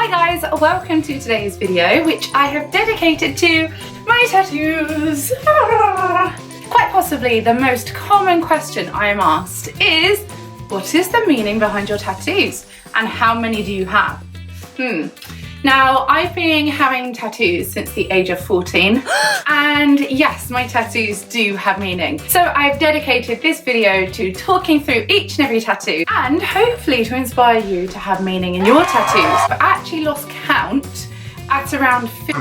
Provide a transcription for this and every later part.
Hi guys, welcome to today's video, which I have dedicated to my tattoos. Quite possibly the most common question I am asked is, what is the meaning behind your tattoos and how many do you have? Now, I've been having tattoos since the age of 14 and yes, my tattoos do have meaning. So I've dedicated this video to talking through each and every tattoo and hopefully to inspire you to have meaning in your tattoos. I actually lost count at around 50.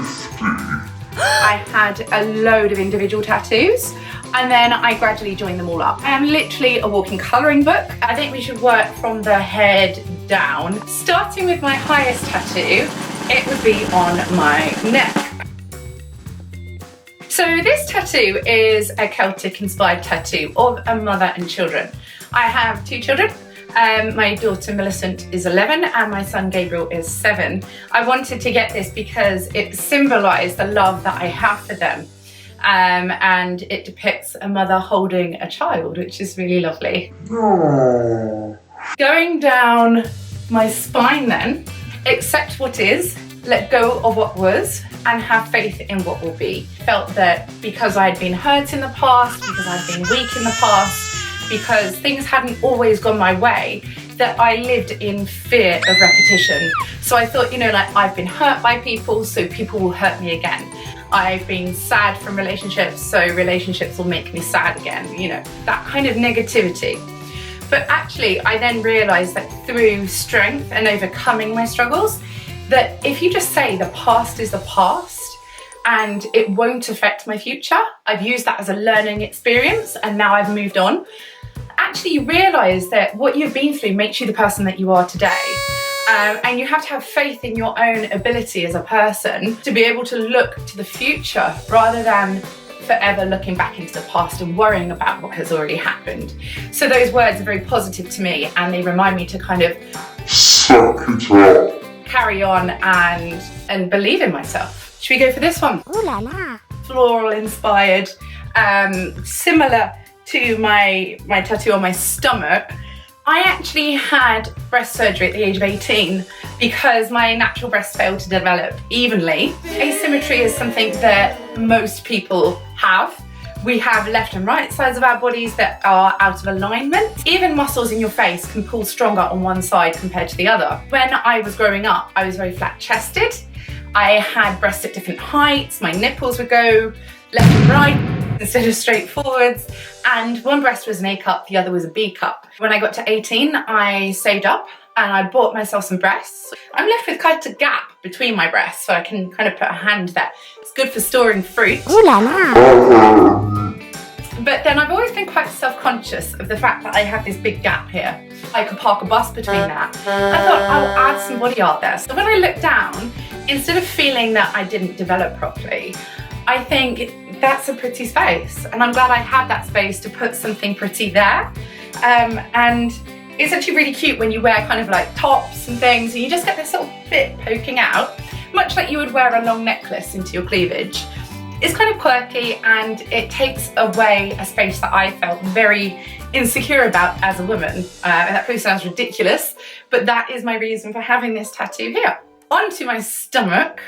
I had a load of individual tattoos and then I gradually joined them all up. I am literally a walking colouring book. I think we should work from the head down. Starting with my highest tattoo, it would be on my neck. So this tattoo is a Celtic inspired tattoo of a mother and children. I have two children. My daughter Millicent is 11 and my son Gabriel is 7. I wanted to get this because it symbolised the love that I have for them. And it depicts a mother holding a child, which is really lovely. Aww. Going down my spine then, accept what is, let go of what was, and have faith in what will be. Felt that because I had been hurt in the past, because I'd been weak in the past, because things hadn't always gone my way, that I lived in fear of repetition. So I thought, you know, like I've been hurt by people, so people will hurt me again. I've been sad from relationships, so relationships will make me sad again, you know, that kind of negativity. But actually, I then realised that through strength and overcoming my struggles, that if you just say the past is the past and it won't affect my future, I've used that as a learning experience and now I've moved on. Actually, you realise that what you've been through makes you the person that you are today. And you have to have faith in your own ability as a person to be able to look to the future rather than forever looking back into the past and worrying about what has already happened. So those words are very positive to me and they remind me to kind of suck it up, carry on and believe in myself. Should we go for this one? Ooh la la. Floral inspired, similar to my tattoo on my stomach. I actually had breast surgery at the age of 18 because my natural breasts failed to develop evenly. Asymmetry is something that most people have. We have left and right sides of our bodies that are out of alignment. Even muscles in your face can pull stronger on one side compared to the other. When I was growing up, I was very flat chested. I had breasts at different heights. My nipples would go left and right instead of straight forwards. And one breast was an A cup, the other was a B cup. When I got to 18, I saved up and I bought myself some breasts. I'm left with quite a gap between my breasts, so I can kind of put a hand there. It's good for storing fruit. Ooh la la. But then I've always been quite self-conscious of the fact that I have this big gap here. I could park a bus between that. I thought I'll add some body art there. So when I look down, instead of feeling that I didn't develop properly, I think that's a pretty space. And I'm glad I had that space to put something pretty there. And it's actually really cute when you wear kind of like tops and things and you just get this little bit poking out, much like you would wear a long necklace into your cleavage. It's kind of quirky and it takes away a space that I felt very insecure about as a woman. That probably sounds ridiculous, but that is my reason for having this tattoo here. Onto my stomach,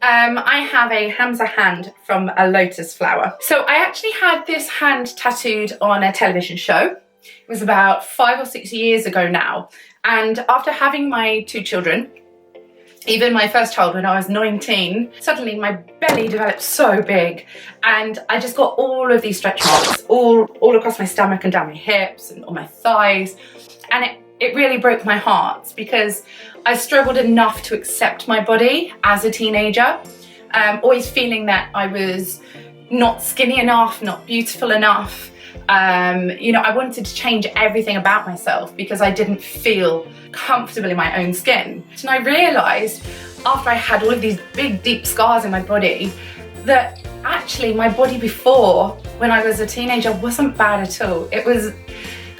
I have a Hamsa Hand from a Lotus Flower. So I actually had this hand tattooed on a television show. It was about 5 or 6 years ago now. And after having my two children, even my first child when I was 19, suddenly my belly developed so big and I just got all of these stretch marks all across my stomach and down my hips and on my thighs. And it really broke my heart because I struggled enough to accept my body as a teenager, always feeling that I was not skinny enough, not beautiful enough. You know, I wanted to change everything about myself because I didn't feel comfortable in my own skin. And I realised after I had all of these big, deep scars in my body that actually my body before, when I was a teenager, wasn't bad at all. It was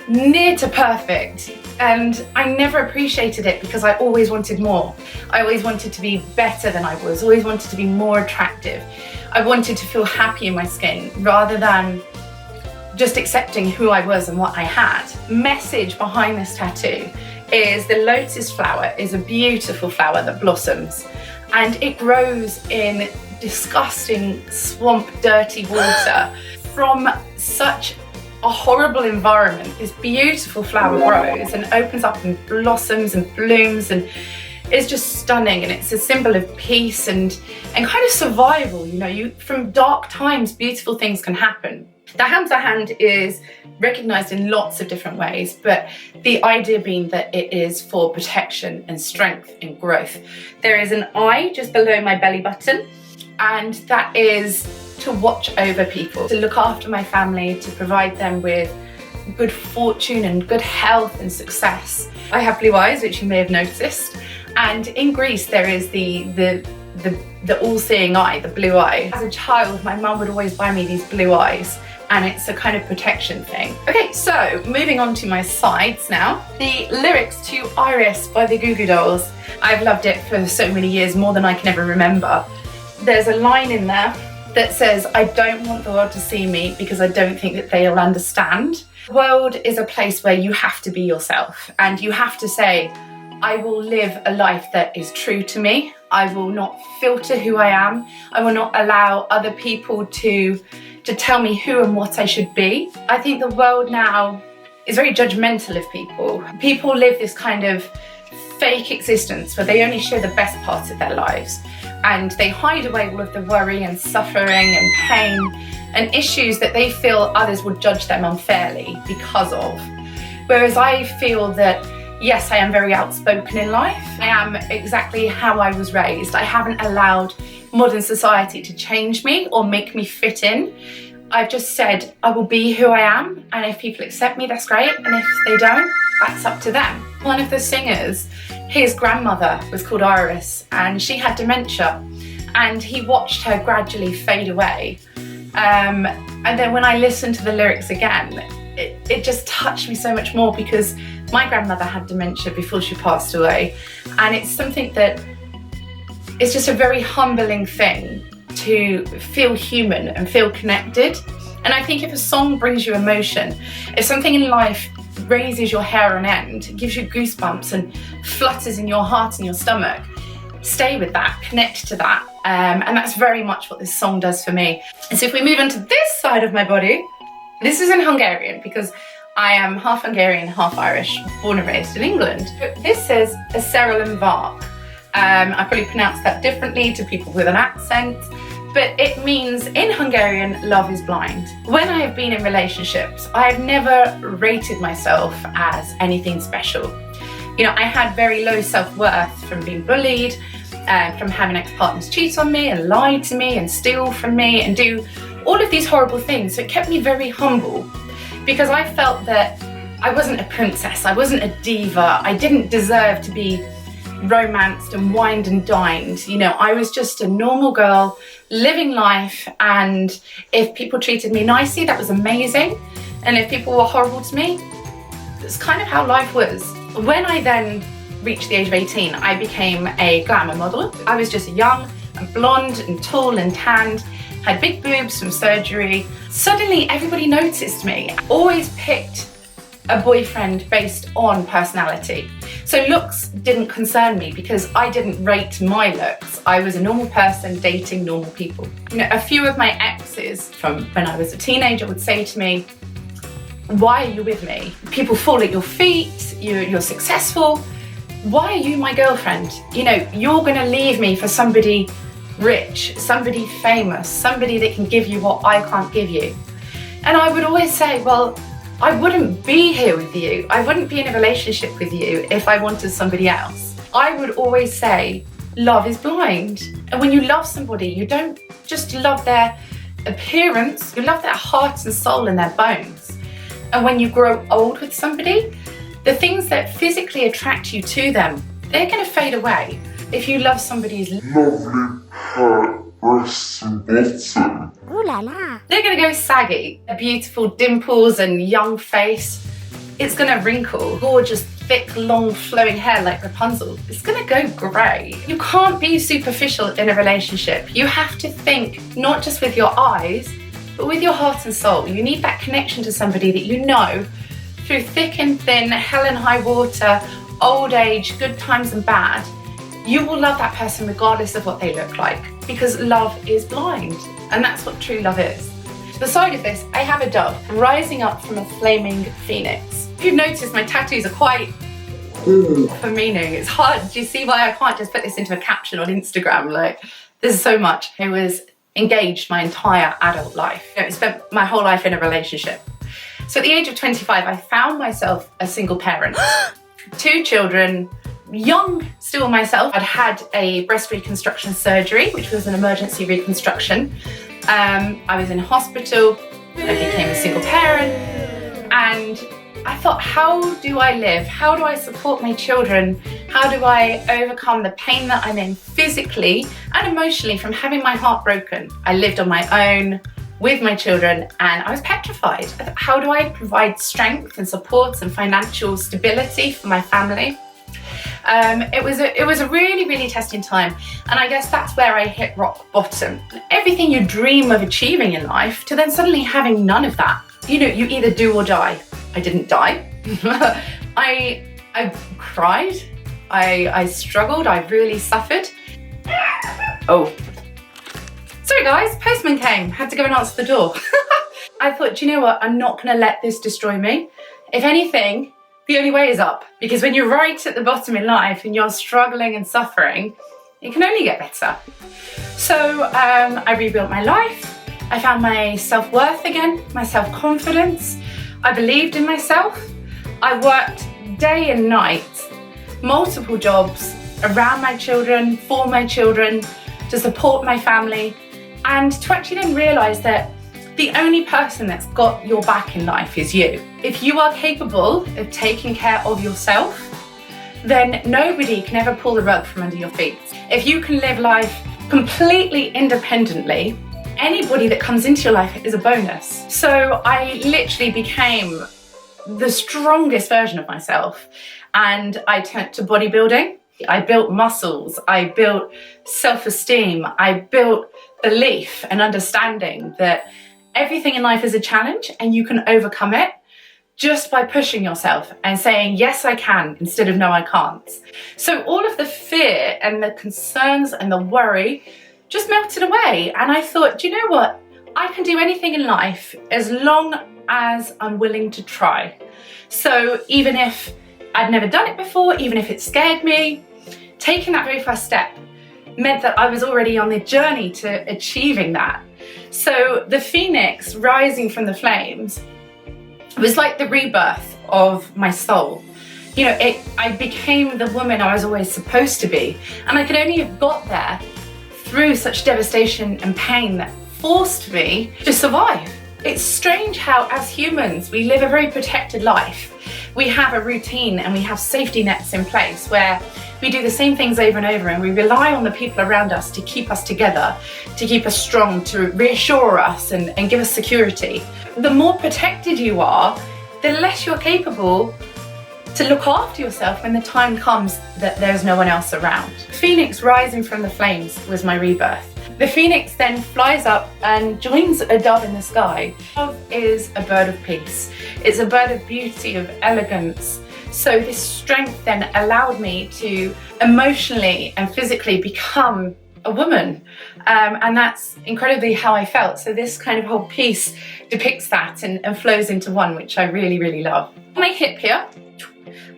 near to perfect. And I never appreciated it because I always wanted more. I always wanted to be better than I was, always wanted to be more attractive. I wanted to feel happy in my skin rather than just accepting who I was and what I had. Message behind this tattoo is the Lotus Flower. Is a beautiful flower that blossoms, and it grows in disgusting swamp, dirty water. From such a horrible environment, this beautiful flower grows and opens up and blossoms and blooms, and it's just stunning, and it's a symbol of peace and kind of survival. You know, from dark times, beautiful things can happen. The Hamsa Hand is recognised in lots of different ways, but the idea being that it is for protection and strength and growth. There is an eye just below my belly button, and that is to watch over people, to look after my family, to provide them with good fortune and good health and success. I have blue eyes, which you may have noticed, and in Greece there is the all-seeing eye, the blue eye. As a child, my mum would always buy me these blue eyes, and it's a kind of protection thing. Okay, so moving on to my sides now. The lyrics to Iris by the Goo Goo Dolls. I've loved it for so many years, more than I can ever remember. There's a line in there that says, I don't want the world to see me because I don't think that they'll understand. The world is a place where you have to be yourself, and you have to say, I will live a life that is true to me. I will not filter who I am. I will not allow other people to tell me who and what I should be. I think the world now is very judgmental of people. People live this kind of fake existence where they only show the best parts of their lives, and they hide away all of the worry and suffering and pain and issues that they feel others would judge them unfairly because of. Whereas I feel that, yes, I am very outspoken in life. I am exactly how I was raised. I haven't allowed modern society to change me or make me fit in. I've just said I will be who I am, and if people accept me, that's great, and if they don't, that's up to them. One of the singers, his grandmother was called Iris, and she had dementia, and he watched her gradually fade away. And then when I listened to the lyrics again, it just touched me so much more, because my grandmother had dementia before she passed away, and it's something that it's just a very humbling thing to feel human and feel connected. And I think if a song brings you emotion, if something in life raises your hair on end, gives you goosebumps and flutters in your heart and your stomach, stay with that, connect to that. And that's very much what this song does for me. And so if we move on to this side of my body, this is in Hungarian, because I am half Hungarian, half Irish, born and raised in England. This says a Szerelem Vark. I probably pronounce that differently to people with an accent, but it means in Hungarian, love is blind. When I have been in relationships, I have never rated myself as anything special. You know, I had very low self-worth from being bullied, from having ex-partners cheat on me and lie to me and steal from me and do all of these horrible things. So it kept me very humble, because I felt that I wasn't a princess, I wasn't a diva, I didn't deserve to be romanced and wined and dined. You know, I was just a normal girl living life, and if people treated me nicely, that was amazing, and if people were horrible to me, that's kind of how life was. When I then reached the age of 18, I became a glamour model. I was just young and blonde and tall and tanned, had big boobs from surgery. Suddenly everybody noticed me. I always picked a boyfriend based on personality. So looks didn't concern me, because I didn't rate my looks. I was a normal person dating normal people. You know, a few of my exes from when I was a teenager would say to me, why are you with me? People fall at your feet, you're successful. Why are you my girlfriend? You know, you're gonna leave me for somebody rich, somebody famous, somebody that can give you what I can't give you. And I would always say, well, I wouldn't be here with you. I wouldn't be in a relationship with you if I wanted somebody else. I would always say, love is blind. And when you love somebody, you don't just love their appearance, you love their heart and soul and their bones. And when you grow old with somebody, the things that physically attract you to them, they're gonna fade away. If you love somebody's lovely hair, breasts and bottom, ooh la la, they're gonna go saggy. A beautiful dimples and young face, it's gonna wrinkle. Gorgeous, thick, long, flowing hair like Rapunzel, it's gonna go grey. You can't be superficial in a relationship. You have to think not just with your eyes, but with your heart and soul. You need that connection to somebody that you know through thick and thin, hell and high water, old age, good times and bad, you will love that person regardless of what they look like, because love is blind, and that's what true love is. To the side of this, I have a dove rising up from a flaming phoenix. If you've noticed, my tattoos are quite for meaning. It's hard. Do you see why I can't just put this into a caption on Instagram? Like, there's so much. I was engaged my entire adult life. I spent my whole life in a relationship. So at the age of 25, I found myself a single parent. 2 children, young still myself. I'd had a breast reconstruction surgery, which was an emergency reconstruction. I was in hospital. I became a single parent. And I thought, how do I live? How do I support my children? How do I overcome the pain that I'm in physically and emotionally from having my heart broken? I lived on my own with my children and I was petrified. How do I provide strength and support and financial stability for my family? It was a really, really testing time, and I guess that's where I hit rock bottom. Everything you dream of achieving in life to then suddenly having none of that. You know, you either do or die. I didn't die. I cried. I struggled. I really suffered. Oh. Sorry guys, postman came. Had to go and answer the door. I thought, do you know what? I'm not going to let this destroy me. If anything, the only way is up. Because when you're right at the bottom in life and you're struggling and suffering, it can only get better. So I rebuilt my life. I found my self-worth again, my self-confidence. I believed in myself. I worked day and night, multiple jobs around my children, for my children, to support my family, and to actually then realise that the only person that's got your back in life is you. If you are capable of taking care of yourself, then nobody can ever pull the rug from under your feet. If you can live life completely independently, anybody that comes into your life is a bonus. So I literally became the strongest version of myself, and I turned to bodybuilding. I built muscles, I built self-esteem, I built belief and understanding that everything in life is a challenge and you can overcome it just by pushing yourself and saying, yes, I can, instead of no, I can't. So all of the fear and the concerns and the worry just melted away. And I thought, do you know what? I can do anything in life as long as I'm willing to try. So even if I'd never done it before, even if it scared me, taking that very first step meant that I was already on the journey to achieving that. So the phoenix rising from the flames was like the rebirth of my soul. You know, I became the woman I was always supposed to be, and I could only have got there through such devastation and pain that forced me to survive. It's strange how, as humans, we live a very protected life. We have a routine and we have safety nets in place where we do the same things over and over, and we rely on the people around us to keep us together, to keep us strong, to reassure us and give us security. The more protected you are, the less you're capable to look after yourself when the time comes that there's no one else around. Phoenix rising from the flames was my rebirth. The phoenix then flies up and joins a dove in the sky. Dove is a bird of peace. It's a bird of beauty, of elegance. So this strength then allowed me to emotionally and physically become a woman. And that's incredibly how I felt. So this kind of whole piece depicts that and flows into one, which I really, really love. On my hip here,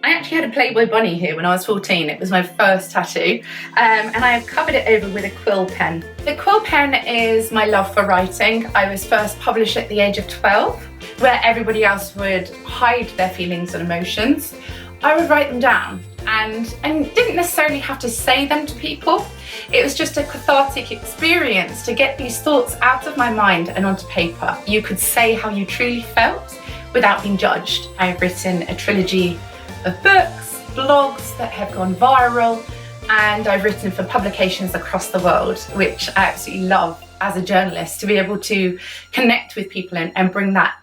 I actually had a Playboy bunny here when I was 14. It was my first tattoo, and I have covered it over with a quill pen. The quill pen is my love for writing. I was first published at the age of 12, where everybody else would hide their feelings and emotions. I would write them down and didn't necessarily have to say them to people. It was just a cathartic experience to get these thoughts out of my mind and onto paper. You could say how you truly felt without being judged. I've written a trilogy of books, blogs that have gone viral, and I've written for publications across the world, which I absolutely love as a journalist, to be able to connect with people and bring that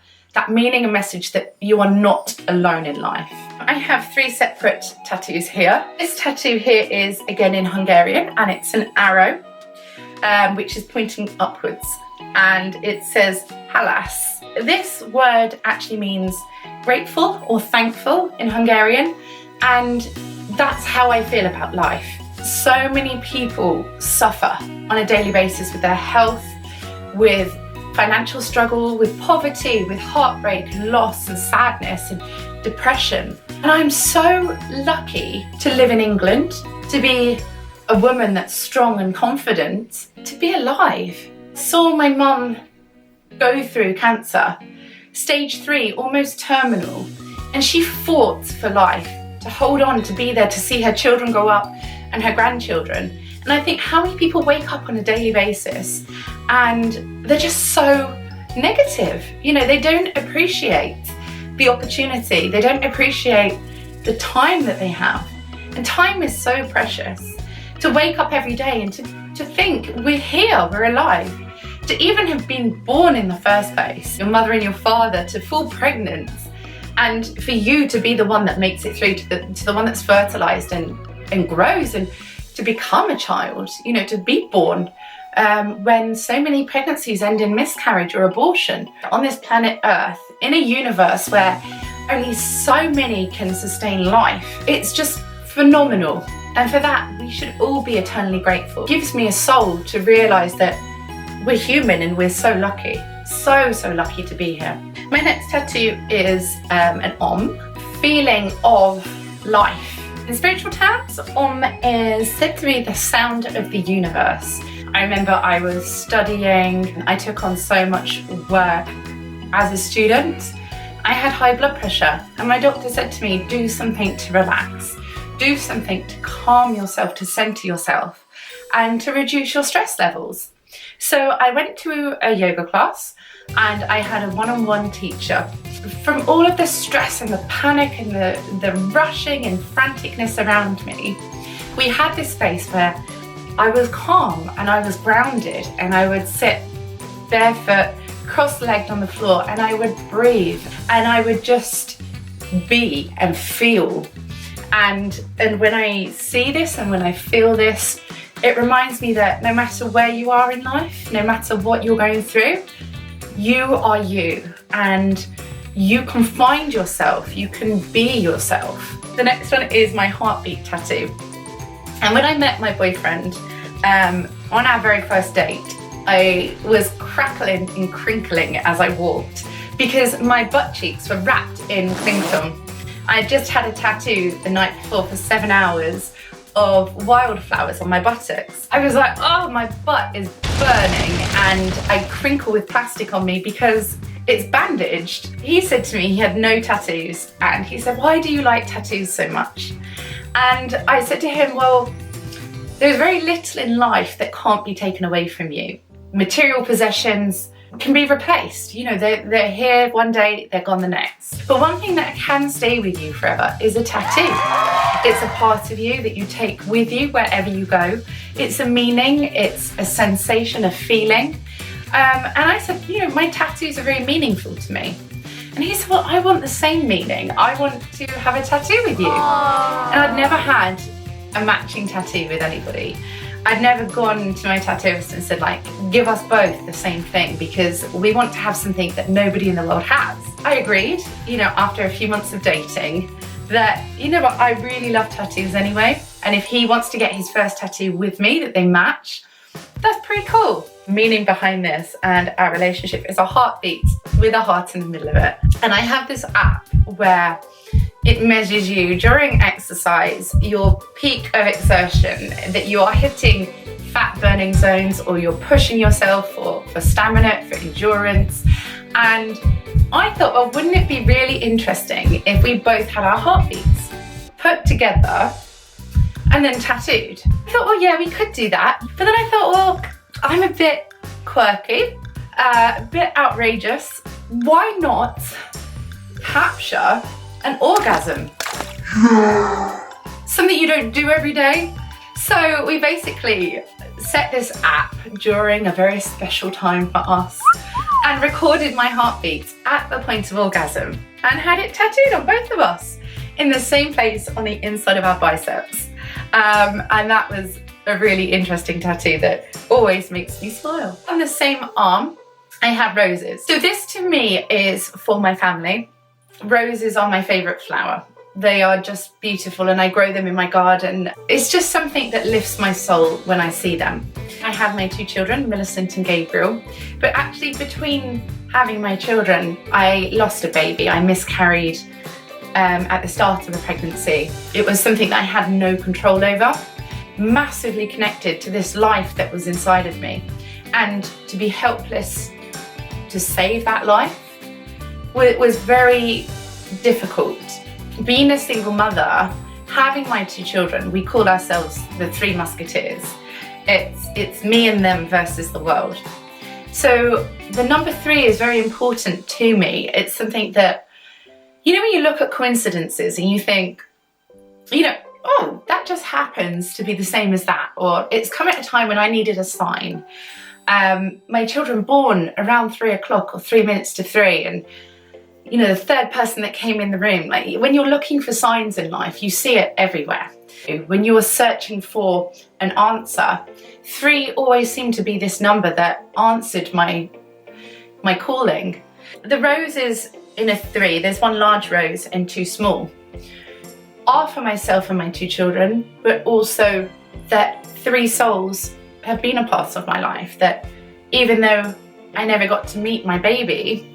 meaning and message that you are not alone in life. I have 3 separate tattoos here. This tattoo here is again in Hungarian, and it's an arrow which is pointing upwards, and it says halas. This word actually means grateful or thankful in Hungarian, and that's how I feel about life. So many people suffer on a daily basis with their health, with financial struggle, with poverty, with heartbreak, loss and sadness and depression. And I'm so lucky to live in England, to be a woman that's strong and confident, to be alive. Saw my mum go through cancer, stage 3, almost terminal, and she fought for life, to hold on, to be there, to see her children grow up and her grandchildren. And I think how many people wake up on a daily basis and they're just so negative. You know, they don't appreciate the opportunity. They don't appreciate the time that they have. And time is so precious. To wake up every day and to think we're here, we're alive. To even have been born in the first place, your mother and your father, to fall pregnant, and for you to be the one that makes it through, to the one that's fertilized and grows, and to become a child, you know, to be born when so many pregnancies end in miscarriage or abortion on this planet Earth, in a universe where only so many can sustain life. It's just phenomenal. And for that, we should all be eternally grateful. It gives me a soul to realize that we're human and we're so lucky. So lucky to be here. My next tattoo is an Om, feeling of life. In spiritual terms, Om is said to be the sound of the universe. I remember I was studying, I took on so much work as a student. I had high blood pressure and my doctor said to me, do something to relax. Do something to calm yourself, to center yourself and to reduce your stress levels. So I went to a yoga class and I had a one-on-one teacher. From all of the stress and the panic and the rushing and franticness around me, we had this space where I was calm and I was grounded, and I would sit barefoot, cross-legged on the floor, and I would breathe and I would just be and feel. And when I see this and when I feel this, it reminds me that no matter where you are in life, no matter what you're going through, you are you, and you can find yourself, you can be yourself. The next one is my heartbeat tattoo. And when I met my boyfriend on our very first date, I was crackling and crinkling as I walked because my butt cheeks were wrapped in cling film. I had just had a tattoo the night before for 7 hours of wildflowers on my buttocks. I was like, oh, my butt is burning, and I crinkle with plastic on me because it's bandaged. He said to me he had no tattoos, and he said, why do you like tattoos so much? And I said to him, well, there's very little in life that can't be taken away from you. Material possessions can be replaced. You know, they're here one day, they're gone the next. But one thing that can stay with you forever is a tattoo. It's a part of you that you take with you wherever you go. It's a meaning, it's a sensation, a feeling. And I said, you know, my tattoos are very meaningful to me. And he said, well, I want the same meaning. I want to have a tattoo with you. Aww. And I'd never had a matching tattoo with anybody. I'd never gone to my tattooist and said, like, give us both the same thing, because we want to have something that nobody in the world has. I agreed, you know, after a few months of dating, that, you know what, I really love tattoos anyway. And if he wants to get his first tattoo with me that they match, that's pretty cool. Meaning behind this and our relationship is a heartbeat with a heart in the middle of it. And I have this app where it measures you during exercise, your peak of exertion, that you are hitting fat burning zones, or you're pushing yourself for stamina, for endurance. And I thought, well, wouldn't it be really interesting if we both had our heartbeats put together and then tattooed? I thought, well, yeah, we could do that. But then I thought, well, I'm a bit quirky, a bit outrageous. Why not capture an orgasm? Something you don't do every day. So we basically set this app during a very special time for us and recorded my heartbeat at the point of orgasm and had it tattooed on both of us in the same place on the inside of our biceps. And that was a really interesting tattoo that always makes me smile. On the same arm, I have roses. So this to me is for my family. Roses are my favorite flower. They are just beautiful, and I grow them in my garden. It's just something that lifts my soul when I see them. I have my 2 children, Millicent and Gabriel, but actually between having my children, I lost a baby. I miscarried at the start of a pregnancy. It was something that I had no control over, massively connected to this life that was inside of me. And to be helpless to save that life was very difficult. Being a single mother, having my 2 children, we call ourselves the 3 Musketeers. It's me and them versus the world. So the number 3 is very important to me. It's something that, you know, when you look at coincidences and you think, you know, oh, that just happens to be the same as that, or it's come at a time when I needed a sign. My children born around 3 o'clock or 3 minutes to 3, and you know, the 3rd person that came in the room. Like, when you're looking for signs in life, you see it everywhere. When you're searching for an answer, 3 always seemed to be this number that answered my calling. The roses in a 3, there's 1 large rose and 2 small, are for myself and my 2 children, but also that 3 souls have been a part of my life, that even though I never got to meet my baby,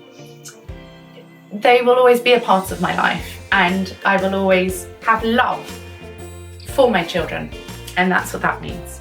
they will always be a part of my life, and I will always have love for my children, and that's what that means.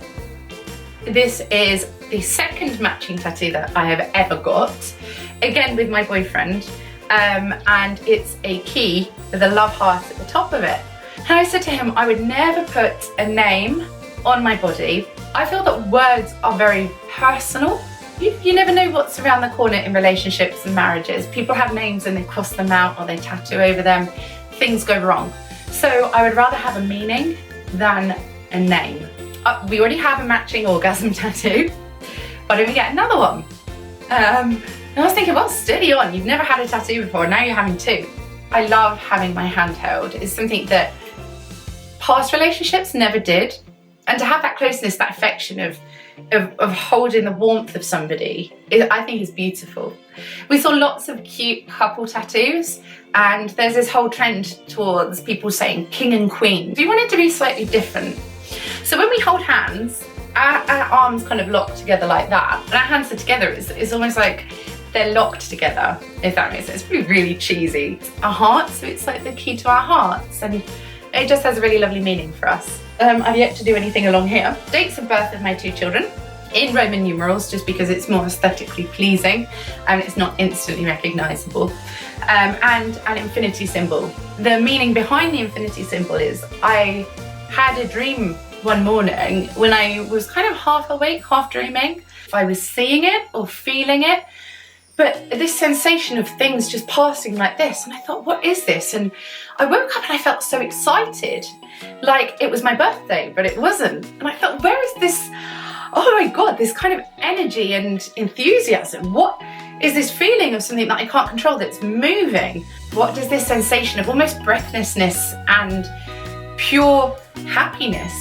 This is the 2nd matching tattoo that I have ever got, again with my boyfriend, and it's a key with a love heart at the top of it. And I said to him, I would never put a name on my body. I feel that words are very personal. You never know what's around the corner in relationships and marriages. People have names and they cross them out or they tattoo over them. Things go wrong. So I would rather have a meaning than a name. We already have a matching orgasm tattoo. Why don't we get another one? And I was thinking, well, steady on. You've never had a tattoo before, now you're having 2. I love having my hand held. It's something that past relationships never did. And to have that closeness, that affection of holding the warmth of somebody, I think is beautiful. We saw lots of cute couple tattoos, and there's this whole trend towards people saying king and queen. We want it to be slightly different. So when we hold hands, our arms kind of lock together like that, and our hands are together, it's almost like they're locked together, if that makes sense. It's really cheesy. Our hearts, so it's like the key to our hearts, and it just has a really lovely meaning for us. I've yet to do anything along here. Dates of birth of my 2 children in Roman numerals, just because it's more aesthetically pleasing and it's not instantly recognisable. And an infinity symbol. The meaning behind the infinity symbol is I had a dream one morning when I was kind of half awake, half dreaming. If I was seeing it or feeling it, but this sensation of things just passing like this, and I thought, what is this? And I woke up and I felt so excited, like it was my birthday, but it wasn't. And I thought, where is this, oh my God, this kind of energy and enthusiasm? What is this feeling of something that I can't control that's moving? What does this sensation of almost breathlessness and pure happiness,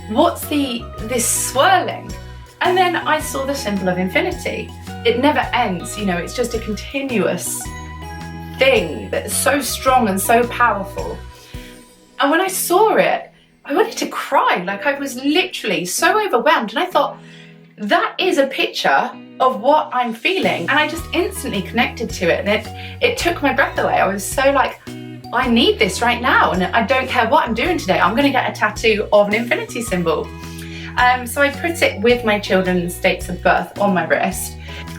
what's this swirling? And then I saw the symbol of infinity. It never ends, you know, it's just a continuous thing that's so strong and so powerful. And when I saw it, I wanted to cry. Like, I was literally so overwhelmed, and I thought, that is a picture of what I'm feeling. And I just instantly connected to it, and it took my breath away. I was so like, I need this right now, and I don't care what I'm doing today, I'm gonna get a tattoo of an infinity symbol. So I put it with my children's dates of birth on my wrist.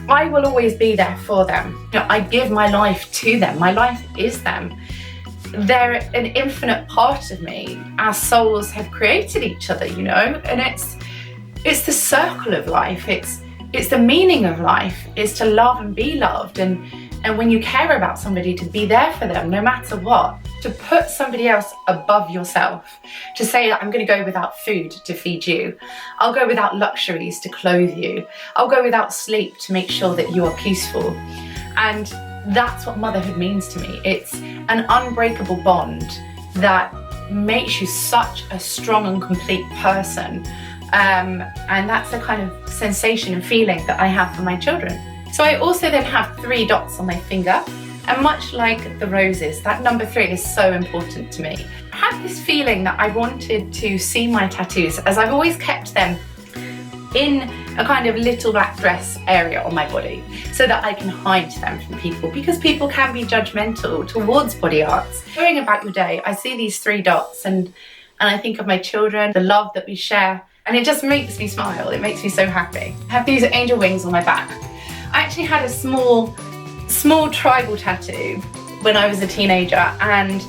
I will always be there for them. You know, I give my life to them. My life is them. They're an infinite part of me. Our souls have created each other, you know, and it's the circle of life. It's the meaning of life, is to love and be loved, and when you care about somebody, to be there for them no matter what. To put somebody else above yourself, to say, I'm going to go without food to feed you, I'll go without luxuries to clothe you, I'll go without sleep to make sure that you are peaceful. And that's what motherhood means to me. It's an unbreakable bond that makes you such a strong and complete person. And that's the kind of sensation and feeling that I have for my children. So I also then have 3 dots on my finger. And much like the roses, that number 3 is so important to me. I had this feeling that I wanted to see my tattoos, as I've always kept them in a kind of little black dress area on my body so that I can hide them from people, because people can be judgmental towards body arts. Going about your day, I see these 3 dots and I think of my children, the love that we share, and it just makes me smile. It makes me so happy. I have these angel wings on my back. I actually had a small tribal tattoo when I was a teenager, and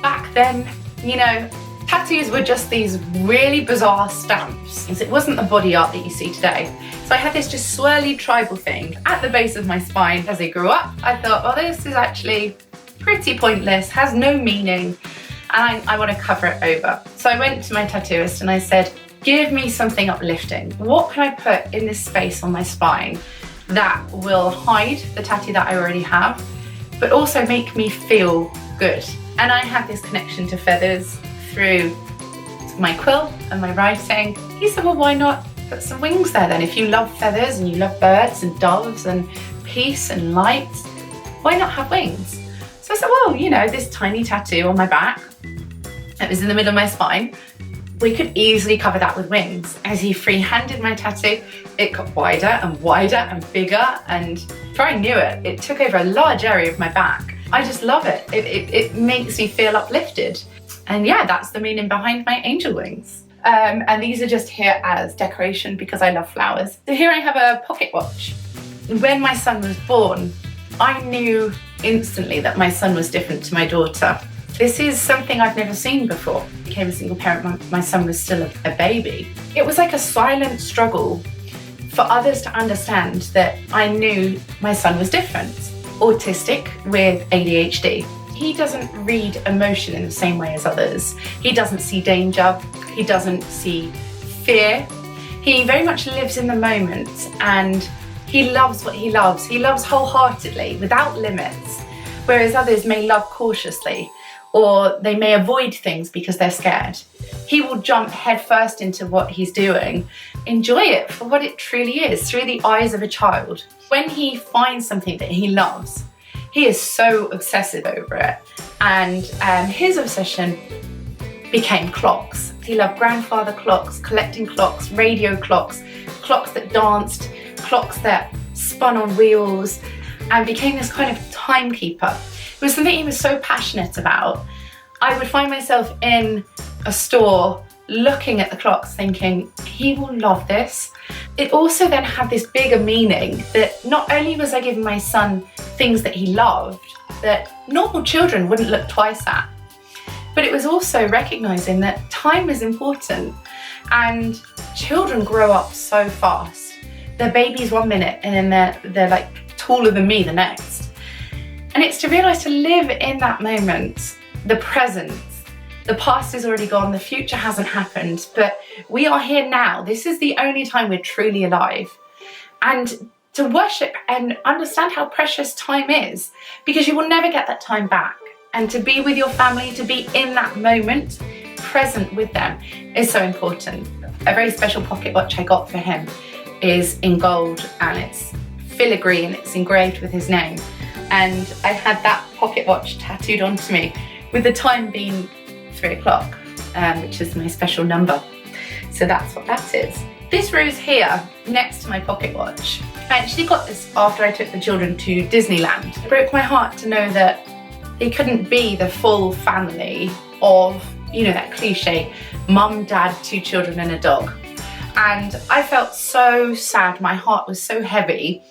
back then, you know, tattoos were just these really bizarre stamps. It wasn't the body art that you see today. So I had this just swirly tribal thing at the base of my spine. As I grew up, I thought, well, this is actually pretty pointless, has no meaning, and I want to cover it over. So I went to my tattooist and I said, give me something uplifting. What can I put in this space on my spine that will hide the tattoo that I already have, but also make me feel good? And I have this connection to feathers through my quill and my writing. He said, well, why not put some wings there then? If you love feathers and you love birds and doves and peace and light, why not have wings? So I said, well, you know, this tiny tattoo on my back, it was in the middle of my spine, we could easily cover that with wings. As he free-handed my tattoo, it got wider and wider and bigger, and before I knew it, it took over a large area of my back. I just love it. It makes me feel uplifted. And yeah, that's the meaning behind my angel wings. And these are just here as decoration because I love flowers. So here I have a pocket watch. When my son was born, I knew instantly that my son was different to my daughter. This is something I've never seen before. I became a single parent, my son was still a baby. It was like a silent struggle for others to understand that I knew my son was different. Autistic with ADHD. He doesn't read emotion in the same way as others. He doesn't see danger. He doesn't see fear. He very much lives in the moment, and he loves what he loves. He loves wholeheartedly, without limits, whereas others may love cautiously, or they may avoid things because they're scared. He will jump headfirst into what he's doing, enjoy it for what it truly is, through the eyes of a child. When he finds something that he loves, he is so obsessive over it, and his obsession became clocks. He loved grandfather clocks, collecting clocks, radio clocks, clocks that danced, clocks that spun on wheels, and became this kind of timekeeper. It was something he was so passionate about. I would find myself in a store looking at the clocks thinking, he will love this. It also then had this bigger meaning that not only was I giving my son things that he loved, that normal children wouldn't look twice at, but it was also recognizing that time is important, and children grow up so fast. They're babies 1 minute and then they're like taller than me the next. And it's to realize to live in that moment, the present. The past is already gone, the future hasn't happened, but we are here now. This is the only time we're truly alive. And to worship and understand how precious time is, because you will never get that time back. And to be with your family, to be in that moment, present with them, is so important. A very special pocket watch I got for him is in gold, and it's filigree and it's engraved with his name. And I had that pocket watch tattooed onto me with the time being 3 o'clock, which is my special number. So that's what that is. This rose here, next to my pocket watch, I actually got this after I took the children to Disneyland. It broke my heart to know that it couldn't be the full family of, you know, that cliche, mum, dad, 2 children and a dog. And I felt so sad, my heart was so heavy.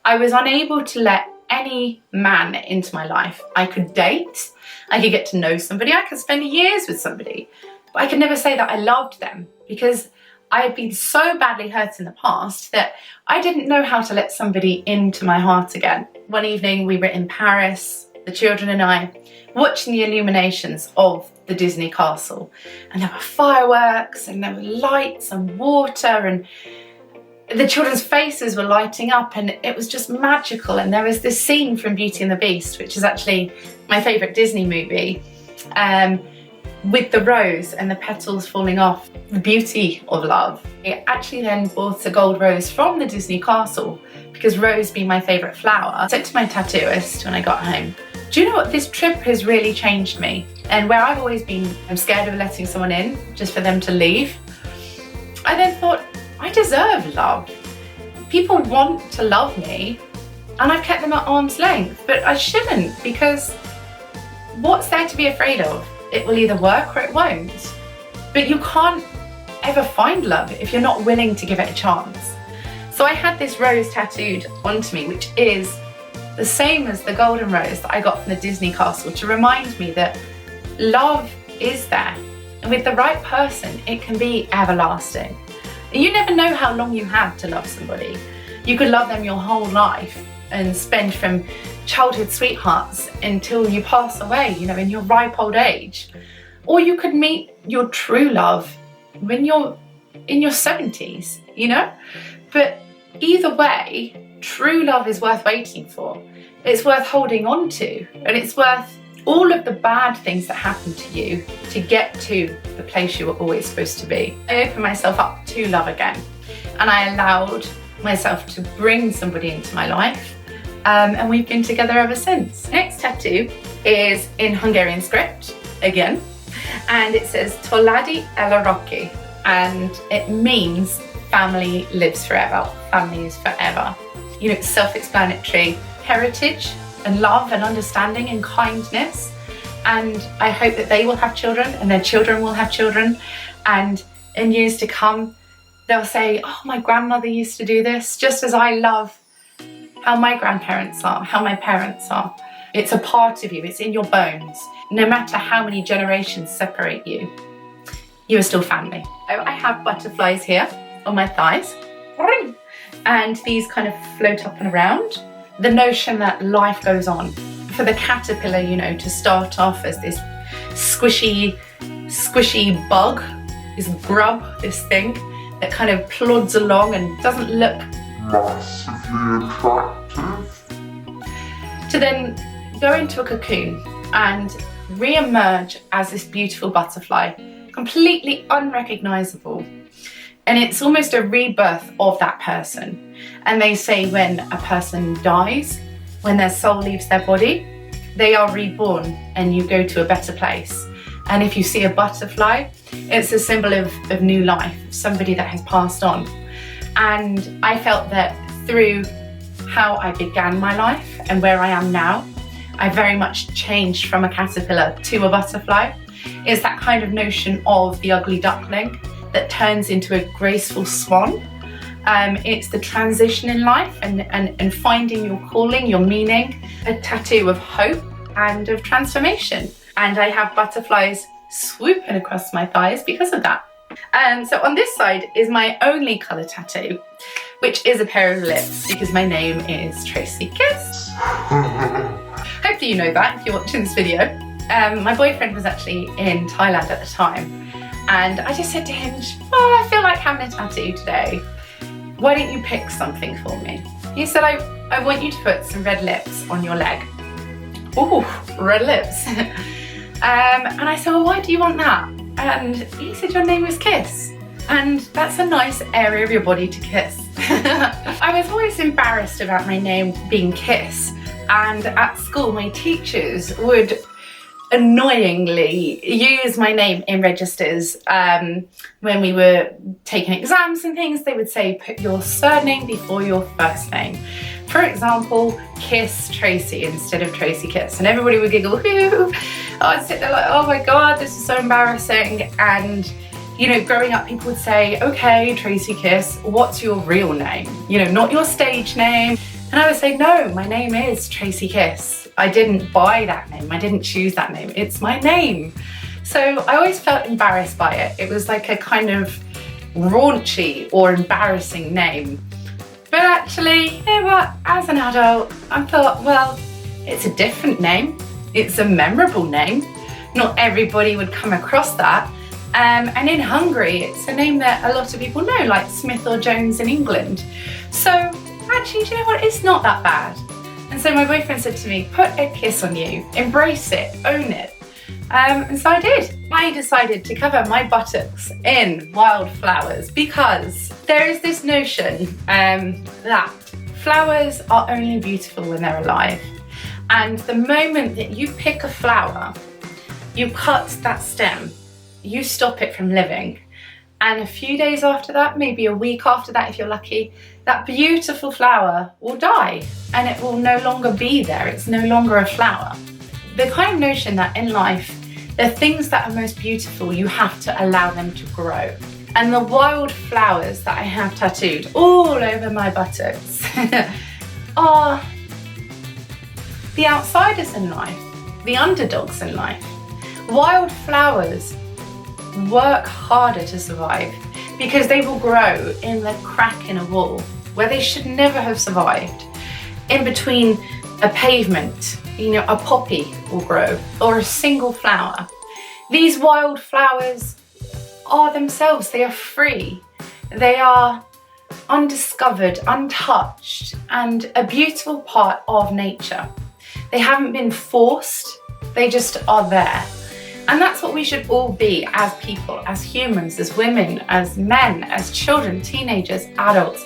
I was unable to let any man into my life. I could date, I could get to know somebody, I could spend years with somebody, but I could never say that I loved them, because I had been so badly hurt in the past that I didn't know how to let somebody into my heart again. One evening we were in Paris, the children and I, watching the illuminations of the Disney castle, and there were fireworks and there were lights and water, and the children's faces were lighting up, and it was just magical. And there was this scene from Beauty and the Beast, which is actually my favourite Disney movie, with the rose and the petals falling off, the beauty of love. I actually then bought a gold rose from the Disney castle because rose being my favourite flower. I said to my tattooist when I got home, do you know what, this trip has really changed me. And where I've always been, I'm scared of letting someone in just for them to leave. I then thought, I deserve love. People want to love me and I've kept them at arm's length, but I shouldn't, because what's there to be afraid of? It will either work or it won't. But you can't ever find love if you're not willing to give it a chance. So I had this rose tattooed onto me, which is the same as the golden rose that I got from the Disney castle, to remind me that love is there. And with the right person, it can be everlasting. You never know how long you have to love somebody. You could love them your whole life and spend from childhood sweethearts until you pass away, you know, in your ripe old age. Or you could meet your true love when you're in your 70s, you know? But either way, true love is worth waiting for. It's worth holding on to, and it's worth all of the bad things that happen to you to get to the place you were always supposed to be. I opened myself up to love again, and I allowed myself to bring somebody into my life, and we've been together ever since. Next tattoo is in Hungarian script again, and it says Toladi Elarocki, and it means family lives forever. Family is forever. You know, it's self-explanatory. Heritage and love and understanding and kindness, and I hope that they will have children and their children will have children, and in years to come they'll say, oh, my grandmother used to do this, just as I love how my grandparents are, how my parents are. It's a part of you, it's in your bones. No matter how many generations separate you, you are still family. I have butterflies here on my thighs, and these kind of float up and around. The notion that life goes on. For the caterpillar, you know, to start off as this squishy bug, this grub, this thing that kind of plods along and doesn't look massively attractive, to then go into a cocoon and re-emerge as this beautiful butterfly, completely unrecognizable. And it's almost a rebirth of that person. And they say when a person dies, when their soul leaves their body, they are reborn and you go to a better place. And if you see a butterfly, it's a symbol of new life, somebody that has passed on. And I felt that through how I began my life and where I am now, I very much changed from a caterpillar to a butterfly. It's that kind of notion of the ugly duckling that turns into a graceful swan. It's the transition in life and finding your calling, your meaning, a tattoo of hope and of transformation. And I have butterflies swooping across my thighs because of that. So on this side is my only colour tattoo, which is a pair of lips, because my name is Tracy Kiss. Hopefully you know that if you're watching this video. My boyfriend was actually in Thailand at the time, and I just said to him, oh, I feel like having a tattoo today. Why don't you pick something for me? He said, I want you to put some red lips on your leg. Ooh, red lips. And I said, well, why do you want that? And he said, your name is Kiss. And that's a nice area of your body to kiss. I was always embarrassed about my name being Kiss. And at school, my teachers would annoyingly use my name in registers. When we were taking exams and things, they would say, put your surname before your first name. For example, Kiss Tracy instead of Tracy Kiss. And everybody would giggle, ooh. I'd sit there like, oh my God, this is so embarrassing. And, you know, growing up, people would say, okay, Tracy Kiss, what's your real name? You know, not your stage name. And I would say, no, my name is Tracy Kiss. I didn't buy that name. I didn't choose that name. It's my name. So I always felt embarrassed by it. It was like a kind of raunchy or embarrassing name. But actually, you know what, as an adult, I thought, well, it's a different name. It's a memorable name. Not everybody would come across that. And in Hungary, it's a name that a lot of people know, like Smith or Jones in England. So actually, do you know what, it's not that bad. And so my boyfriend said to me, put a kiss on you, embrace it, own it. And so I did. I decided to cover my buttocks in wildflowers because there is this notion that flowers are only beautiful when they're alive. And the moment that you pick a flower, you cut that stem, you stop it from living. And a few days after that, maybe a week after that if you're lucky, that beautiful flower will die and it will no longer be there. It's no longer a flower. The kind of notion that in life, the things that are most beautiful, you have to allow them to grow. And the wild flowers that I have tattooed all over my buttocks are the outsiders in life, the underdogs in life. Wild flowers work harder to survive because they will grow in the crack in a wall where they should never have survived. In between a pavement, a poppy will grow, or a single flower. These wild flowers are themselves, they are free. They are undiscovered, untouched, and a beautiful part of nature. They haven't been forced, they just are there. And that's what we should all be as people, as humans, as women, as men, as children, teenagers, adults.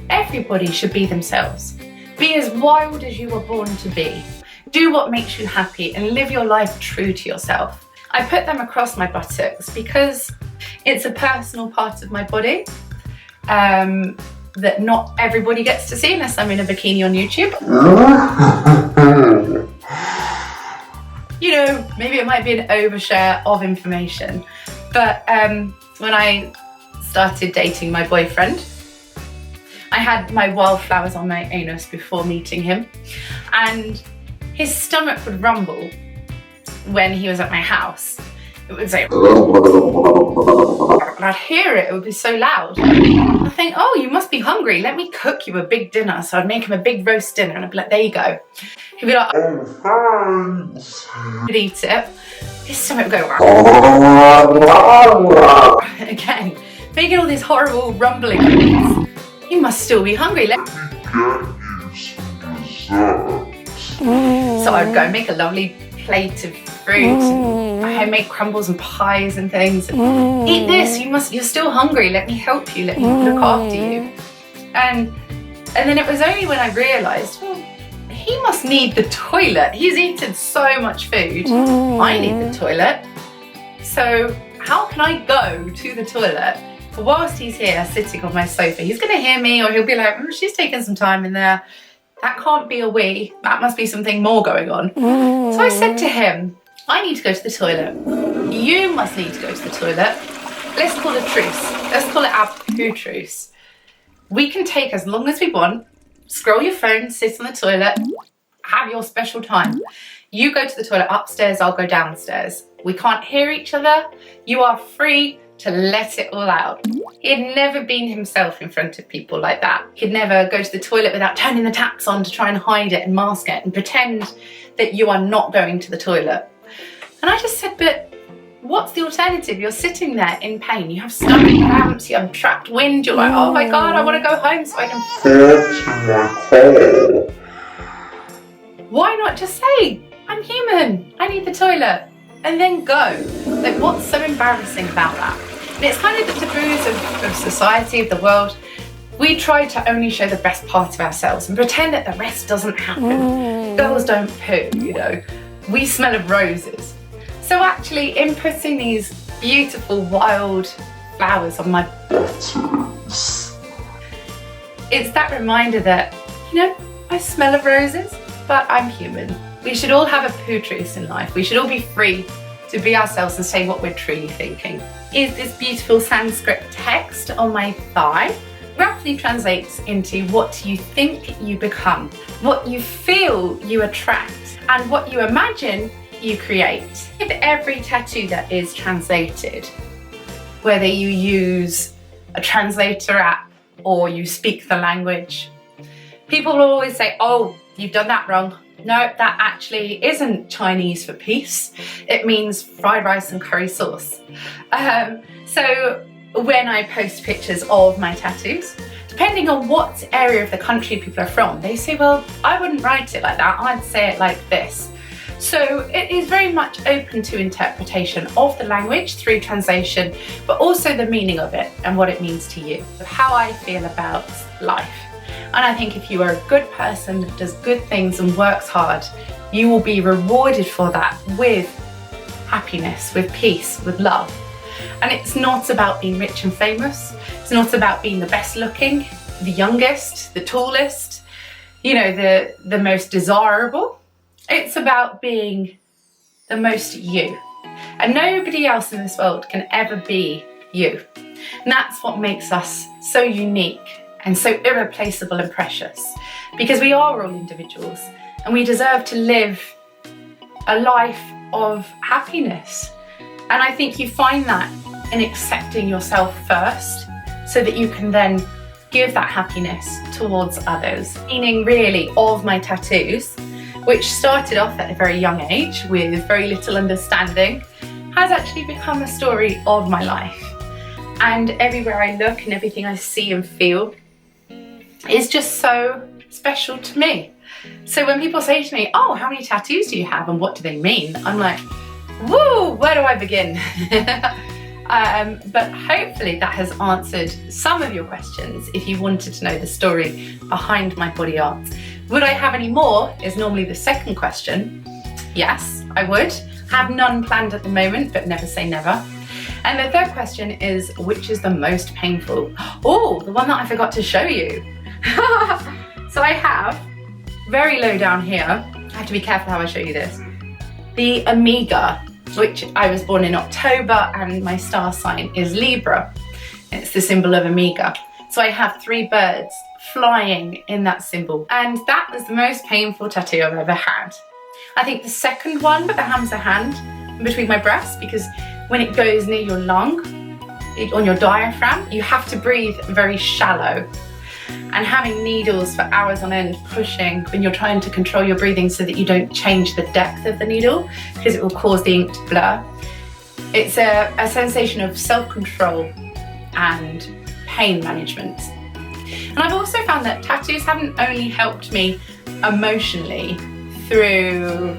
Everybody should be themselves. Be as wild as you were born to be. Do what makes you happy and live your life true to yourself. I put them across my buttocks because it's a personal part of my body that not everybody gets to see unless I'm in a bikini on YouTube. Maybe it might be an overshare of information, but when I started dating my boyfriend, I had my wildflowers on my anus before meeting him, and his stomach would rumble when he was at my house. It would say, and I'd hear it, it would be so loud. I think, oh, you must be hungry, let me cook you a big dinner. So I'd make him a big roast dinner and I'd be like, there you go. He'd be like, oh, thanks. He'd eat it. His stomach would go, again, making all these horrible rumbling noises. He must still be hungry. Let me get you some dessert. So I'd go and make a lovely plate of fruit and homemade crumbles and pies and things. Eat this, you're still hungry, let me help you, let me look after you. And then it was only when I realised, well, he must need the toilet. He's eaten so much food. I need the toilet. So how can I go to the toilet whilst he's here sitting on my sofa? He's gonna hear me, or he'll be like, she's taking some time in there. That can't be a wee, that must be something more going on. So I said to him, I need to go to the toilet. You must need to go to the toilet. Let's call it a truce. Let's call it our poo truce. We can take as long as we want, scroll your phone, sit on the toilet, have your special time. You go to the toilet upstairs, I'll go downstairs. We can't hear each other. You are free to let it all out. He had never been himself in front of people like that. He'd never go to the toilet without turning the taps on to try and hide it and mask it and pretend that you are not going to the toilet. And I just said, but what's the alternative? You're sitting there in pain. You have stomach cramps, you have trapped wind. You're like, oh my God, I want to go home so I can fall to my car. Why not just say, I'm human, I need the toilet, and then go? Like, what's so embarrassing about that? And it's kind of the taboos of society, of the world. We try to only show the best part of ourselves and pretend that the rest doesn't happen. Girls don't poo, We smell of roses. So actually, in putting these beautiful wild flowers on my buttocks, it's that reminder that, I smell of roses, but I'm human. We should all have a poo truce in life. We should all be free to be ourselves and say what we're truly thinking. Is this beautiful Sanskrit text on my thigh roughly translates into what you think you become, what you feel you attract, and what you imagine you create. With every tattoo that is translated, whether you use a translator app or you speak the language, people will always say, oh, you've done that wrong. No, that actually isn't Chinese for peace. It means fried rice and curry sauce. So when I post pictures of my tattoos, depending on what area of the country people are from, they say, well, I wouldn't write it like that. I'd say it like this. So it is very much open to interpretation of the language through translation, but also the meaning of it and what it means to you, how I feel about life. And I think if you are a good person that does good things and works hard, you will be rewarded for that with happiness, with peace, with love. And it's not about being rich and famous. It's not about being the best looking, the youngest, the tallest, you know, the most desirable. It's about being the most you. And nobody else in this world can ever be you. And that's what makes us so unique and so irreplaceable and precious, because we are all individuals and we deserve to live a life of happiness. And I think you find that in accepting yourself first, so that you can then give that happiness towards others. Meaning really of my tattoos, which started off at a very young age with very little understanding, has actually become a story of my life. And everywhere I look and everything I see and feel is just so special to me. So when people say to me, oh, how many tattoos do you have and what do they mean? I'm like, woo, where do I begin? But hopefully that has answered some of your questions if you wanted to know the story behind my body art. Would I have any more is normally the second question. Yes, I would. Have none planned at the moment, but never say never. And the third question is, which is the most painful? Oh, the one that I forgot to show you. So I have, very low down here, I have to be careful how I show you this, the Omega, which I was born in October and my star sign is Libra. It's the symbol of Omega. So I have 3 birds flying in that symbol. And that was the most painful tattoo I've ever had. I think the second one, with the Hamsa Hand between my breasts, because when it goes near your lung, on your diaphragm, you have to breathe very shallow. And having needles for hours on end pushing when you're trying to control your breathing so that you don't change the depth of the needle, because it will cause the ink to blur. It's a sensation of self-control and pain management. And I've also found that tattoos haven't only helped me emotionally through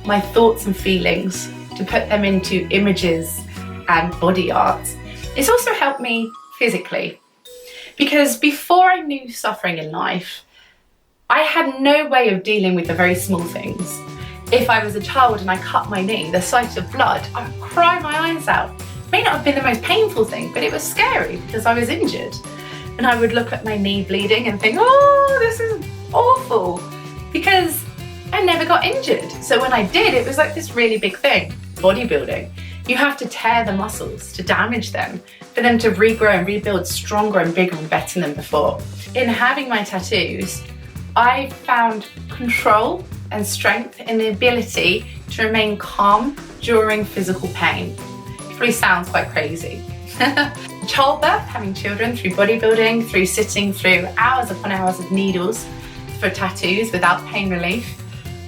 my thoughts and feelings to put them into images and body art. It's also helped me physically. Because before I knew suffering in life, I had no way of dealing with the very small things. If I was a child and I cut my knee, the sight of blood, I would cry my eyes out. It may not have been the most painful thing, but it was scary because I was injured. And I would look at my knee bleeding and think, oh, this is awful, because I never got injured. So when I did, it was like this really big thing. Bodybuilding. You have to tear the muscles to damage them for them to regrow and rebuild stronger and bigger and better than before. In having my tattoos, I found control and strength in the ability to remain calm during physical pain. It probably sounds quite crazy. Childbirth, having children, through bodybuilding, through sitting through hours upon hours of needles for tattoos without pain relief,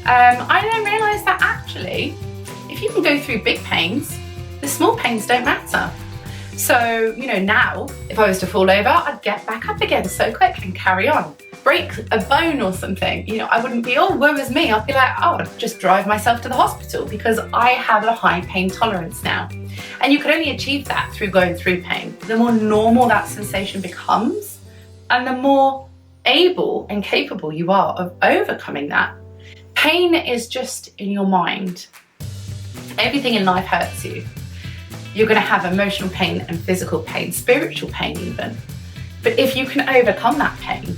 I then realised that actually, if you can go through big pains, the small pains don't matter. So, you know, now, if I was to fall over, I'd get back up again so quick and carry on. Break a bone or something, you know, I wouldn't be, oh, woe is me. I'd be like, oh, I'd just drive myself to the hospital because I have a high pain tolerance now. And you can only achieve that through going through pain. The more normal that sensation becomes, and the more able and capable you are of overcoming that. Pain is just in your mind. Everything in life hurts you. You're going to have emotional pain and physical pain, spiritual pain even. But if you can overcome that pain,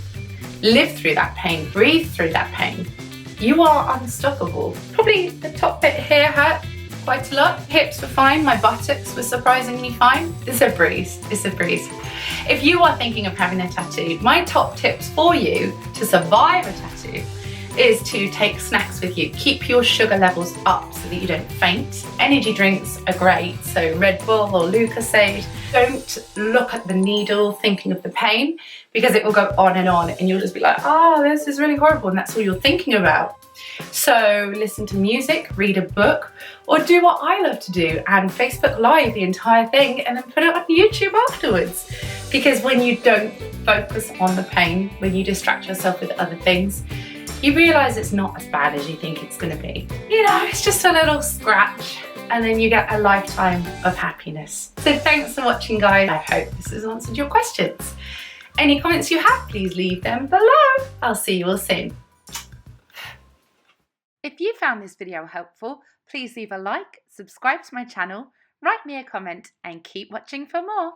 live through that pain, breathe through that pain, you are unstoppable. Probably the top bit here hurt quite a lot. Hips were fine, my buttocks were surprisingly fine. It's a breeze, it's a breeze. If you are thinking of having a tattoo, my top tips for you to survive a tattoo is to take snacks with you. Keep your sugar levels up so that you don't faint. Energy drinks are great, so Red Bull or Lucozade. Don't look at the needle thinking of the pain, because it will go on and you'll just be like, oh, this is really horrible, and that's all you're thinking about. So listen to music, read a book, or do what I love to do and Facebook Live the entire thing and then put it on YouTube afterwards. Because when you don't focus on the pain, when you distract yourself with other things, you realise it's not as bad as you think it's going to be. You know, it's just a little scratch and then you get a lifetime of happiness. So thanks for watching, guys. I hope this has answered your questions. Any comments you have, please leave them below. I'll see you all soon. If you found this video helpful, please leave a like, subscribe to my channel, write me a comment and keep watching for more.